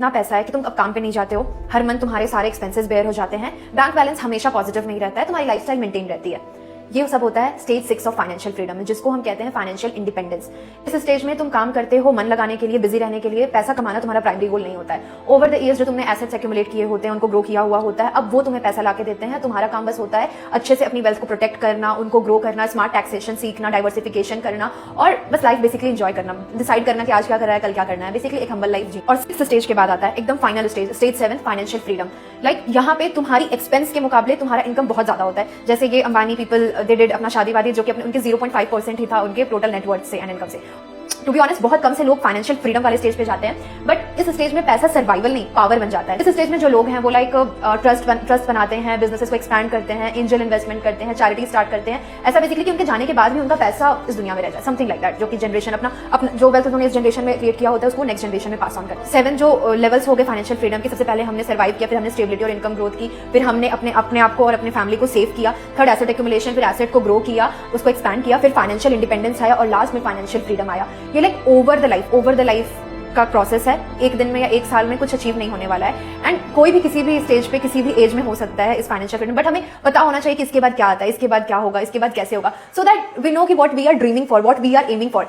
ना पैसा है कि तुम अब काम पे नहीं जाते हो, हर मंथ तुम्हारे सारे एक्सपेंसेस बेयर हो जाते हैं, बैंक बैलेंस हमेशा पॉजिटिव नहीं रहता है, तुम्हारी लाइफस्टाइल मेंटेन रहती है। ये सब होता है स्टेज 6 ऑफ फाइनेंशियल फ्रीडम, जिसको हम कहते हैं फाइनेंशियल इंडिपेंडेंस। इस स्टेज में तुम काम करते हो मन लगाने के लिए, बिजी रहने के लिए, पैसा कमाना तुम्हारा प्राइमरी गोल नहीं होता है। ओवर द ईयर्स जो तुमने एसेट्स एक्यूमुलेट किए होते हैं, उनको ग्रो किया हुआ होता है, अब वो तुम्हें पैसा लाके देते हैं। तुम्हारा काम बस होता है अच्छे से अपनी वेल्थ को प्रोटेक्ट करना, उनको ग्रो करना, स्मार्ट टैक्सेशन सीखना, डाइवर्सिफिकेशन करना और बस लाइफ बेसिकली एंजॉय करना, डिसाइड करना कि आज क्या कर रहा है, कल क्या करना है, बेसिकली एक हम्बल लाइफ जी। और 6th स्टेज के बाद आता है एकदम final stage, stage 7 financial freedom. Like यहाँ पे तुम्हारी एक्सपेंस के मुकाबले तुम्हारा इनकम बहुत ज्यादा होता है। जैसे ये अंबानी पीपल दे डिड अपना शादी जो कि अपने उनके 0.5% ही था उनके टोटल नेटवर्थ से एंड इनकम से। टू बी ऑनेस्ट बहुत कम से लोग फाइनेंशियल फ्रीडम वाले स्टेज पे जाते हैं, बट इस स्टेज में पैसा सर्वाइवल नहीं पावर बन जाता है। इस स्टेज में जो लोग हैं वो लाइक ट्रस्ट बनाते हैं, बिजनेसेस को एक्सपैंड करते हैं, एंजल इन्वेस्टमेंट करते हैं, चैरिटी स्टार्ट करते हैं, ऐसा बेसिकली कि उनके जाने के बाद भी उनका पैसा इस दुनिया में रह जाए, समथिंग लाइक दैट, जो कि जनरेशन अपना जो वेल्थ उन्होंने इस जनरेशन में क्रिएट किया होता है उसको नेक्स्ट जनरेशन में पास ऑन करते हैं। 7 जो लेवल्स हो गए फाइनेंशियल फ्रीडम के, सबसे पहले हमने सर्वाइव किया, फिर हमने स्टेबिलिटी और इनकम ग्रोथ की, फिर हमने अपने आप को और अपने फैमिली को सेव किया, थर्ड एसेट एक्यूमुलेशन, फिर एसेट को ग्रो किया, उसको एक्सपैंड किया, फिर फाइनेंशियल इंडिपेंडेंस आया और लास्ट में फाइनेंशियल फ्रीडम आया। ये लाइक ओवर द लाइफ का प्रोसेस है, एक दिन में या एक साल में कुछ अचीव नहीं होने वाला है। एंड कोई भी किसी भी स्टेज पे किसी भी एज में हो सकता है इस फाइनेंशियल फ्रीडम, बट हमें पता होना चाहिए कि इसके बाद क्या आता है, इसके बाद क्या होगा, इसके बाद कैसे होगा, सो दैट वी नो कि what we are dreaming for, what we are aiming for.